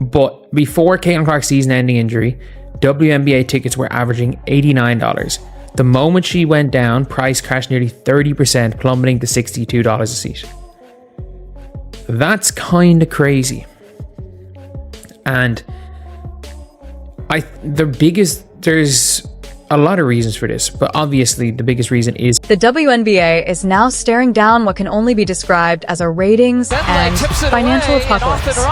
But before Caitlin Clark's season-ending injury, WNBA tickets were averaging $89. The moment she went down, price crashed nearly 30%, plummeting to $62 a seat. That's kind of crazy. And there's a lot of reasons for this, but obviously the biggest reason is the WNBA is now staring down what can only be described as a ratings and financial apocalypse.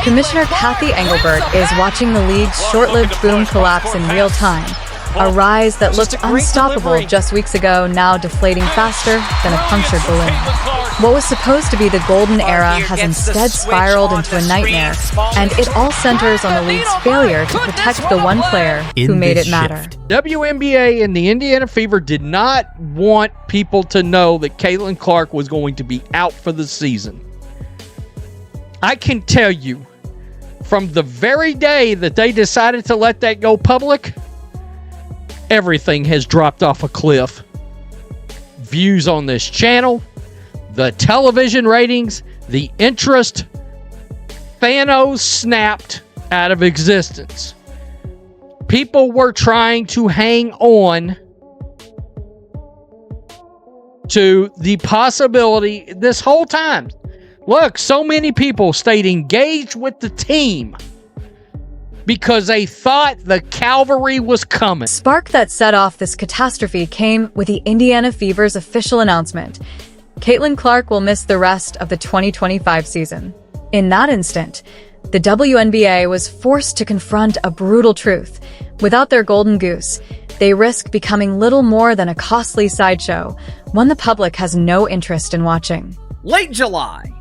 Commissioner Kathy Engelbert is watching the league's short-lived boom collapse in real time. A rise that looked unstoppable just weeks ago, now deflating faster than a punctured balloon. What was supposed to be the golden era has instead spiraled into a nightmare, and it all centers on the league's failure to protect the one player who made it matter. WNBA and the Indiana Fever did not want people to know that Caitlin Clark was going to be out for the season. I can tell you, from the very day that they decided to let that go public, everything has dropped off a cliff. Views on this channel, the television ratings, the interest, Thanos snapped out of existence. People were trying to hang on to the possibility this whole time. Look, so many people stayed engaged with the team because they thought the cavalry was coming. The spark that set off this catastrophe came with the Indiana Fever's official announcement. Caitlin Clark will miss the rest of the 2025 season. In that instant, the WNBA was forced to confront a brutal truth. Without their golden goose, they risk becoming little more than a costly sideshow, one the public has no interest in watching. Late July,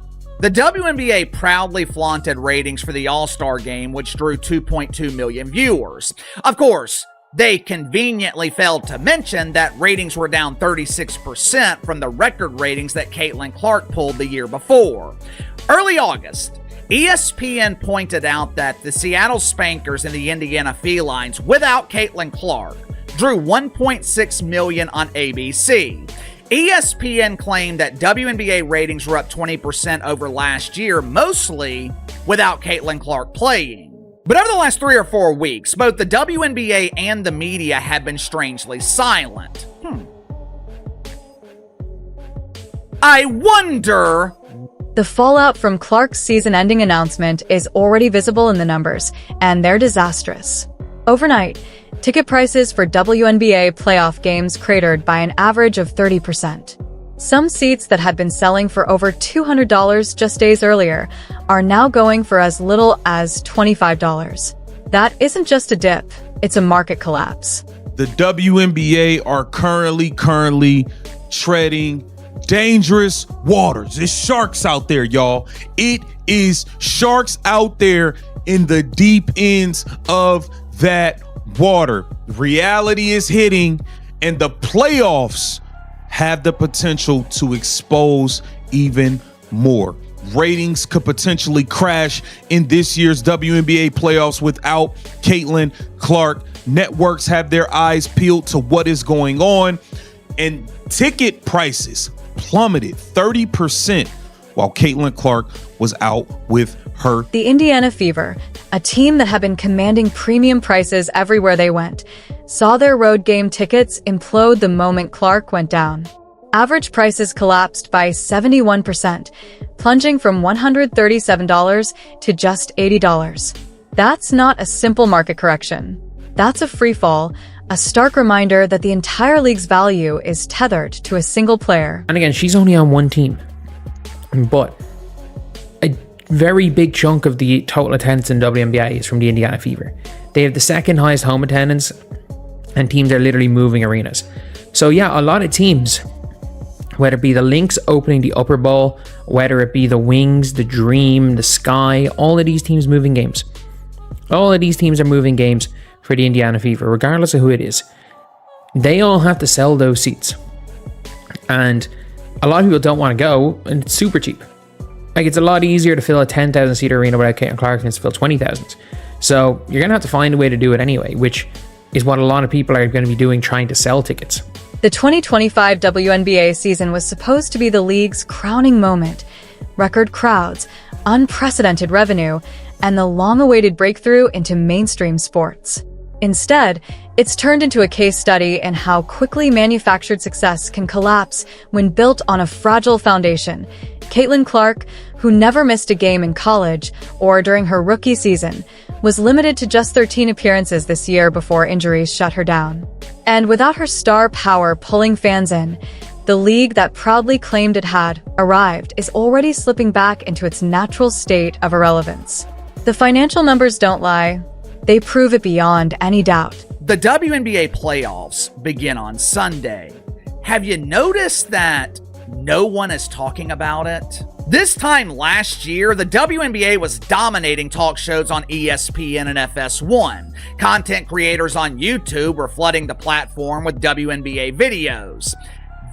the WNBA proudly flaunted ratings for the All-Star Game, which drew 2.2 million viewers. Of course, they conveniently failed to mention that ratings were down 36% from the record ratings that Caitlin Clark pulled the year before. Early August, ESPN pointed out that the Seattle Spankers and the Indiana Felines, without Caitlin Clark, drew 1.6 million on ABC. ESPN claimed that WNBA ratings were up 20% over last year, mostly without Caitlin Clark playing. But over the last 3 or 4 weeks, both the WNBA and the media have been strangely silent. I wonder... The fallout from Clark's season-ending announcement is already visible in the numbers, and they're disastrous. Overnight, ticket prices for WNBA playoff games cratered by an average of 30%. Some seats that had been selling for over $200 just days earlier are now going for as little as $25. That isn't just a dip, it's a market collapse. The WNBA are currently treading dangerous waters. There's sharks out there, y'all. It is sharks out there in the deep ends of that water. Reality is hitting, and the playoffs have the potential to expose even more. Ratings could potentially crash in this year's WNBA playoffs without Caitlin Clark. Networks have their eyes peeled to what is going on, and ticket prices plummeted 30% while Caitlin Clark was out with her. The Indiana Fever, a team that had been commanding premium prices everywhere they went, saw their road game tickets implode the moment Clark went down. Average prices collapsed by 71%, plunging from $137 to just $80. That's not a simple market correction. That's a free fall, a stark reminder that the entire league's value is tethered to a single player. And again, she's only on one team, but a very big chunk of the total attendance in WNBA is from the Indiana Fever. They have the second highest home attendance, and teams are literally moving arenas. So yeah, a lot of teams, whether it be the Lynx opening the Upper Bowl, whether it be the Wings, the Dream, the Sky, all of these teams moving games. All of these teams are moving games for the Indiana Fever, regardless of who it is. They all have to sell those seats. And a lot of people don't want to go, and it's super cheap. Like, it's a lot easier to fill a 10,000 seat arena without Caitlin Clark than it's to fill 20,000. So you're going to have to find a way to do it anyway, which is what a lot of people are going to be doing, trying to sell tickets. The 2025 WNBA season was supposed to be the league's crowning moment. Record crowds, unprecedented revenue, and the long-awaited breakthrough into mainstream sports. Instead, it's turned into a case study in how quickly manufactured success can collapse when built on a fragile foundation. Caitlin Clark, who never missed a game in college or during her rookie season, was limited to just 13 appearances this year before injuries shut her down. And without her star power pulling fans in, the league that proudly claimed it had arrived is already slipping back into its natural state of irrelevance. The financial numbers don't lie. They prove it beyond any doubt. The WNBA playoffs begin on Sunday. Have you noticed that no one is talking about it? This time last year, the WNBA was dominating talk shows on ESPN and FS1. Content creators on YouTube were flooding the platform with WNBA videos.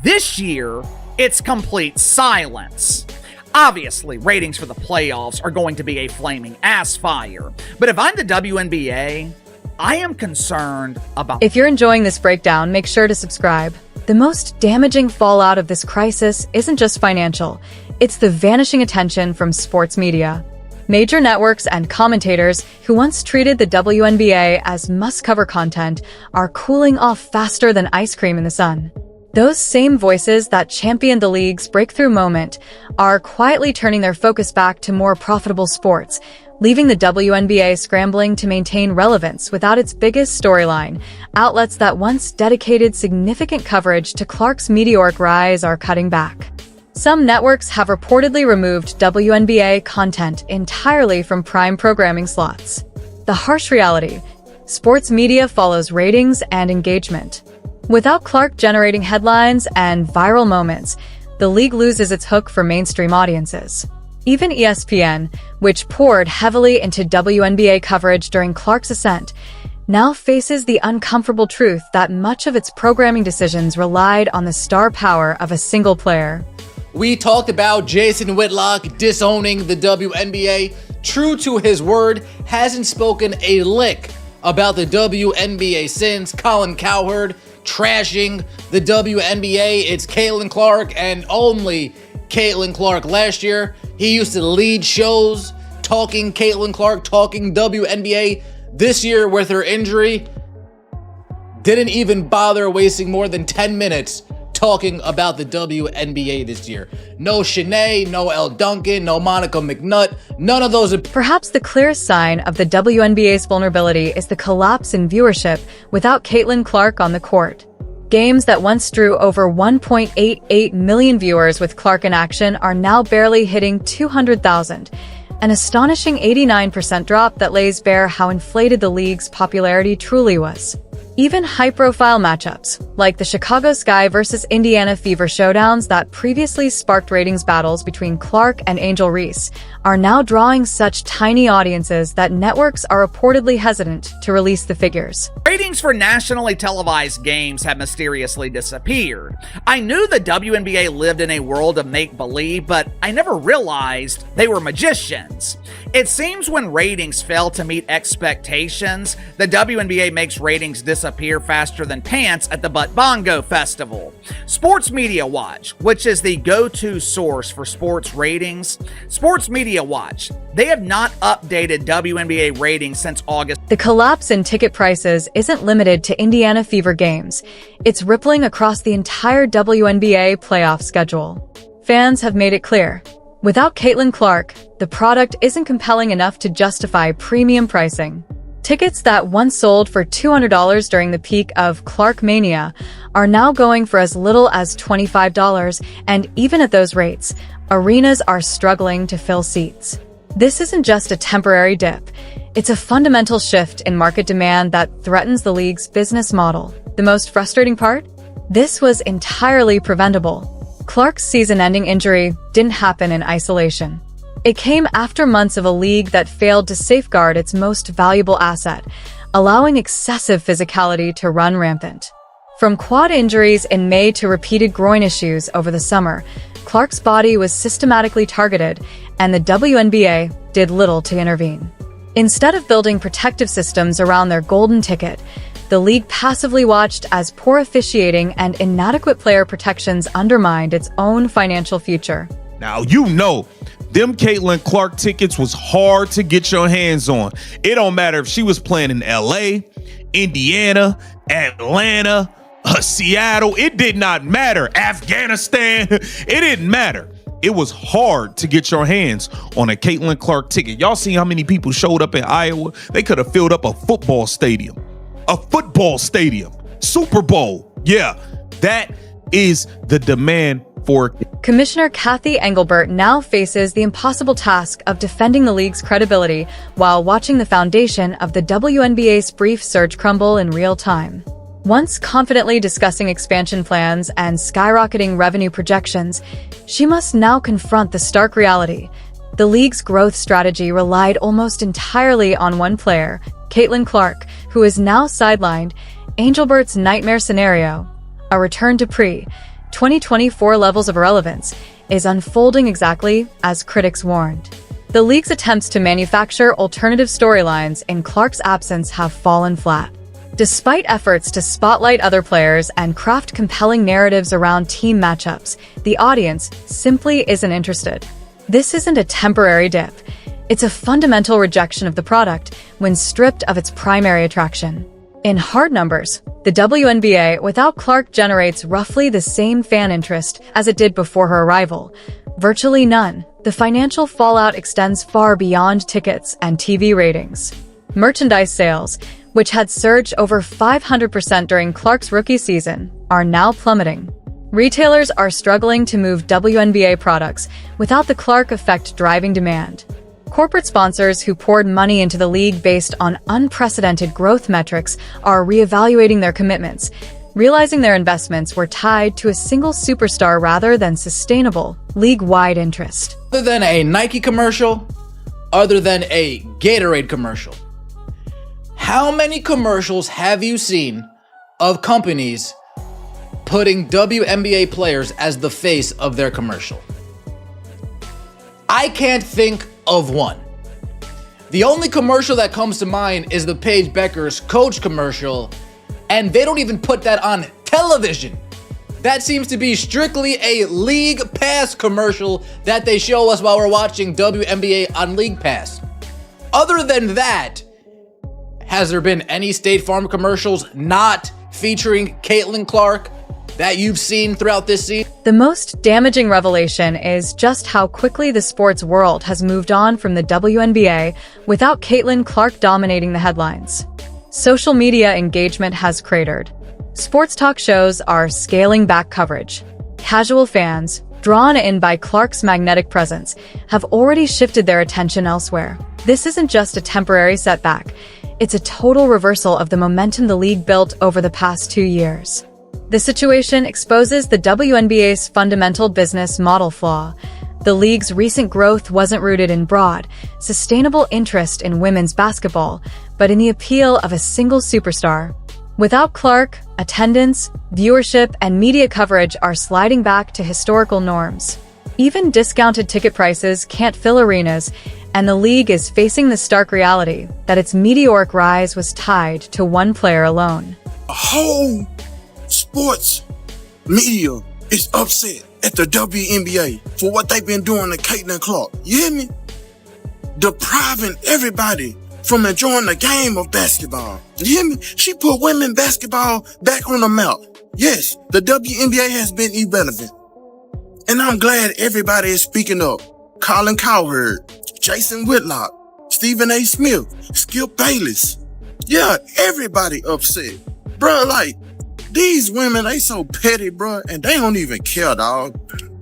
This year, it's complete silence. Obviously, ratings for the playoffs are going to be a flaming ass fire. But if I'm the WNBA, I am concerned about... If you're enjoying this breakdown, make sure to subscribe. The most damaging fallout of this crisis isn't just financial. It's the vanishing attention from sports media. Major networks and commentators who once treated the WNBA as must-cover content are cooling off faster than ice cream in the sun. Those same voices that championed the league's breakthrough moment are quietly turning their focus back to more profitable sports, leaving the WNBA scrambling to maintain relevance without its biggest storyline. Outlets that once dedicated significant coverage to Clark's meteoric rise are cutting back. Some networks have reportedly removed WNBA content entirely from prime programming slots. The harsh reality: sports media follows ratings and engagement. Without Clark generating headlines and viral moments, the league loses its hook for mainstream audiences. Even ESPN, which poured heavily into WNBA coverage during Clark's ascent, now faces the uncomfortable truth that much of its programming decisions relied on the star power of a single player. We talked about Jason Whitlock disowning the WNBA. True to his word, hasn't spoken a lick about the WNBA since. Colin Cowherd trashing the WNBA. It's Caitlin Clark and only Caitlin Clark. Last year, he used to lead shows talking Caitlin Clark, talking WNBA. This year, with her injury, didn't even bother wasting more than 10 minutes talking about the WNBA this year. No Shanae, no Elle Duncan, no Monica McNutt, none of those. Perhaps the clearest sign of the WNBA's vulnerability is the collapse in viewership without Caitlin Clark on the court. Games that once drew over 1.88 million viewers with Clark in action are now barely hitting 200,000, an astonishing 89% drop that lays bare how inflated the league's popularity truly was. Even high-profile matchups, like the Chicago Sky versus Indiana Fever showdowns that previously sparked ratings battles between Clark and Angel Reese, are now drawing such tiny audiences that networks are reportedly hesitant to release the figures. Ratings for nationally televised games have mysteriously disappeared. I knew the WNBA lived in a world of make-believe, but I never realized they were magicians. It seems when ratings fail to meet expectations, the WNBA makes ratings disappear faster than pants at the Butt Bongo Festival. Sports Media Watch, which is the go-to source for sports ratings, Sports Media Watch, they have not updated WNBA ratings since August. The collapse in ticket prices isn't limited to Indiana Fever games. It's rippling across the entire WNBA playoff schedule. Fans have made it clear: without Caitlin Clark, the product isn't compelling enough to justify premium pricing. Tickets that once sold for $200 during the peak of Clark Mania are now going for as little as $25, and even at those rates, arenas are struggling to fill seats. This isn't just a temporary dip. It's a fundamental shift in market demand that threatens the league's business model. The most frustrating part? This was entirely preventable. Clark's season-ending injury didn't happen in isolation. It came after months of a league that failed to safeguard its most valuable asset, allowing excessive physicality to run rampant. From quad injuries in May to repeated groin issues over the summer, Clark's body was systematically targeted, and the WNBA did little to intervene. Instead of building protective systems around their golden ticket, the league passively watched as poor officiating and inadequate player protections undermined its own financial future. Now, you know Them Caitlin Clark tickets was hard to get your hands on. It don't matter if she was playing in LA, Indiana, Atlanta, Seattle. It did not matter. Afghanistan. It didn't matter. It was hard to get your hands on a Caitlin Clark ticket. Y'all see how many people showed up in Iowa? They could have filled up a football stadium. Super Bowl. Yeah, that is the demand for. Commissioner Kathy Engelbert now faces the impossible task of defending the league's credibility while watching the foundation of the WNBA's brief surge crumble in real time. Once confidently discussing expansion plans and skyrocketing revenue projections, she must now confront the stark reality. The league's growth strategy relied almost entirely on one player, Caitlin Clark, who is now sidelined. Engelbert's nightmare scenario, a return to pre-2024 levels of irrelevance, is unfolding exactly as critics warned. The league's attempts to manufacture alternative storylines in Clark's absence have fallen flat. Despite efforts to spotlight other players and craft compelling narratives around team matchups, the audience simply isn't interested. This isn't a temporary dip. It's a fundamental rejection of the product when stripped of its primary attraction. In hard numbers, the WNBA without Clark generates roughly the same fan interest as it did before her arrival. Virtually none. The financial fallout extends far beyond tickets and TV ratings. Merchandise sales, which had surged over 500% during Clark's rookie season, are now plummeting. Retailers are struggling to move WNBA products without the Clark effect driving demand. Corporate sponsors who poured money into the league based on unprecedented growth metrics are reevaluating their commitments, realizing their investments were tied to a single superstar rather than sustainable, league-wide interest. Other than a Nike commercial, other than a Gatorade commercial, how many commercials have you seen of companies putting WNBA players as the face of their commercial? I can't think of one. The only commercial that comes to mind is the Paige Becker's Coach commercial, and they don't even put that on television. That seems to be strictly a League Pass commercial that they show us while we're watching WNBA on League Pass. Other than that, has there been any State Farm commercials not featuring Caitlin Clark that you've seen throughout this season? The most damaging revelation is just how quickly the sports world has moved on from the WNBA without Caitlin Clark dominating the headlines. Social media engagement has cratered. Sports talk shows are scaling back coverage. Casual fans, drawn in by Clark's magnetic presence, have already shifted their attention elsewhere. This isn't just a temporary setback. It's a total reversal of the momentum the league built over the past 2 years. The situation exposes the WNBA's fundamental business model flaw. The league's recent growth wasn't rooted in broad, sustainable interest in women's basketball, but in the appeal of a single superstar. Without Clark, attendance, viewership, and media coverage are sliding back to historical norms. Even discounted ticket prices can't fill arenas, and the league is facing the stark reality that its meteoric rise was tied to one player alone. A whole sports media is upset at the WNBA for what they've been doing to Caitlin Clark. You hear me? Depriving everybody from enjoying the game of basketball. You hear me? She put women basketball back on the map. Yes, the WNBA has been irrelevant. And I'm glad everybody is speaking up. Colin Cowherd, Jason Whitlock, Stephen A. Smith, Skip Bayless. Yeah, everybody upset. Bruh, like, these women, they so petty, bruh, and they don't even care, dog.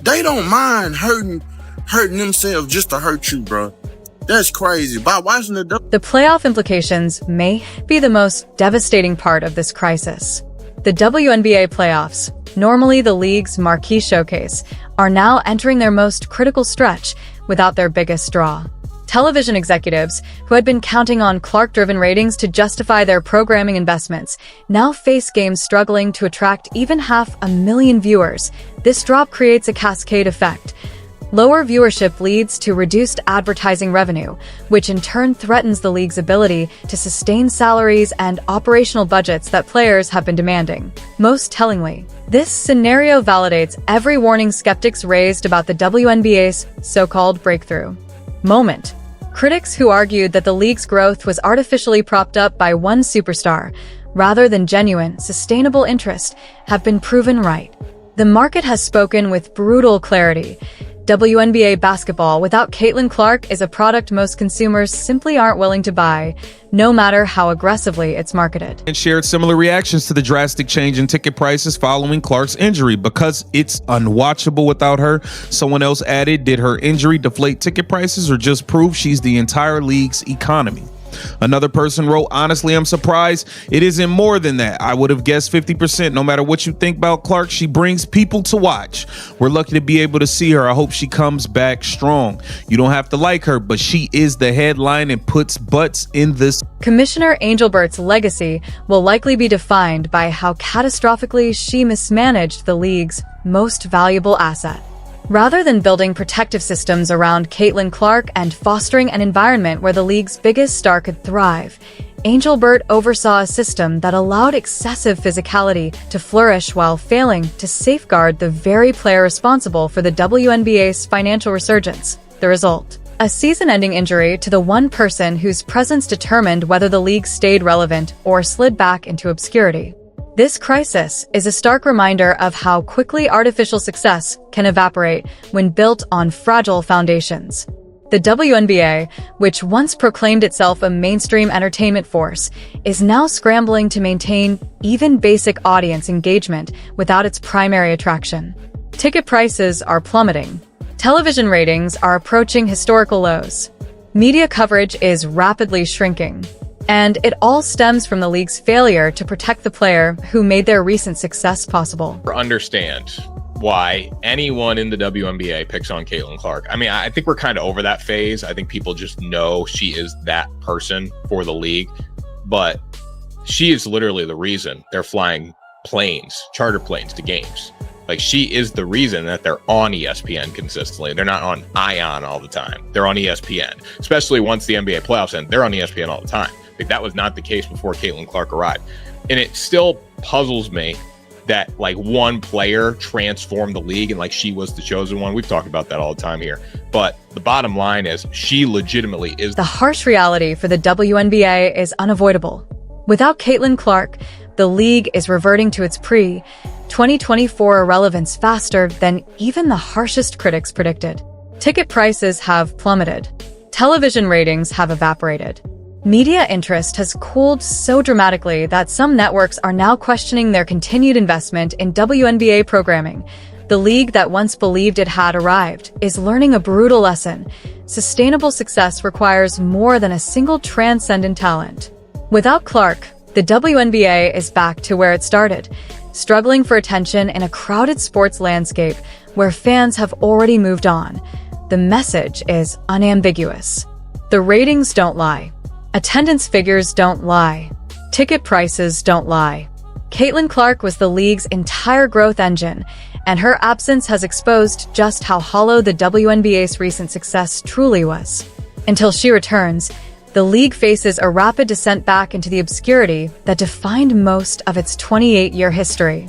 They don't mind hurting themselves just to hurt you, bruh. That's crazy. By watching the playoff implications may be the most devastating part of this crisis. The WNBA playoffs, normally the league's marquee showcase, are now entering their most critical stretch without their biggest draw. Television executives, who had been counting on Clark-driven ratings to justify their programming investments, now face games struggling to attract even 500,000 viewers. This drop creates a cascade effect. Lower viewership leads to reduced advertising revenue, which in turn threatens the league's ability to sustain salaries and operational budgets that players have been demanding. Most tellingly, this scenario validates every warning skeptics raised about the WNBA's so-called breakthrough moment. Critics who argued that the league's growth was artificially propped up by one superstar, rather than genuine, sustainable interest, have been proven right. The market has spoken with brutal clarity. WNBA basketball without Caitlin Clark is a product most consumers simply aren't willing to buy, no matter how aggressively it's marketed. And shared similar reactions to the drastic change in ticket prices following Clark's injury. Because it's unwatchable without her, someone else added, did her injury deflate ticket prices or just prove she's the entire league's economy? Another person wrote, honestly, I'm surprised it isn't more than that. I would have guessed 50%. No matter what you think about Clark, she brings people to watch. We're lucky to be able to see her. I hope she comes back strong. You don't have to like her, but she is the headline and puts butts in this. Commissioner Angelbert's legacy will likely be defined by how catastrophically she mismanaged the league's most valuable asset. Rather than building protective systems around Caitlin Clark and fostering an environment where the league's biggest star could thrive, Angelbert oversaw a system that allowed excessive physicality to flourish while failing to safeguard the very player responsible for the WNBA's financial resurgence. The result: a season-ending injury to the one person whose presence determined whether the league stayed relevant or slid back into obscurity. This crisis is a stark reminder of how quickly artificial success can evaporate when built on fragile foundations. The WNBA, which once proclaimed itself a mainstream entertainment force, is now scrambling to maintain even basic audience engagement without its primary attraction. Ticket prices are plummeting. Television ratings are approaching historical lows. Media coverage is rapidly shrinking. And it all stems from the league's failure to protect the player who made their recent success possible. Understand why anyone in the WNBA picks on Caitlin Clark. I mean, I think we're kind of over that phase. I think people just know she is that person for the league, but she is literally the reason they're flying planes, charter planes to games. Like, she is the reason that they're on ESPN consistently. They're not on ION all the time. They're on ESPN, especially once the NBA playoffs end. They're on ESPN all the time. Like, that was not the case before Caitlin Clark arrived. And it still puzzles me that like one player transformed the league and like she was the chosen one. We've talked about that all the time here. But the bottom line is she legitimately is. The harsh reality for the WNBA is unavoidable. Without Caitlin Clark, the league is reverting to its pre-2024 irrelevance faster than even the harshest critics predicted. Ticket prices have plummeted. Television ratings have evaporated. Media interest has cooled so dramatically that some networks are now questioning their continued investment in WNBA programming. The league that once believed it had arrived is learning a brutal lesson. Sustainable success requires more than a single transcendent talent. Without Clark, the WNBA is back to where it started, struggling for attention in a crowded sports landscape where fans have already moved on. The message is unambiguous. The ratings don't lie. Attendance figures don't lie. Ticket prices don't lie. Caitlin Clark was the league's entire growth engine, and her absence has exposed just how hollow the WNBA's recent success truly was. Until she returns, the league faces a rapid descent back into the obscurity that defined most of its 28-year history.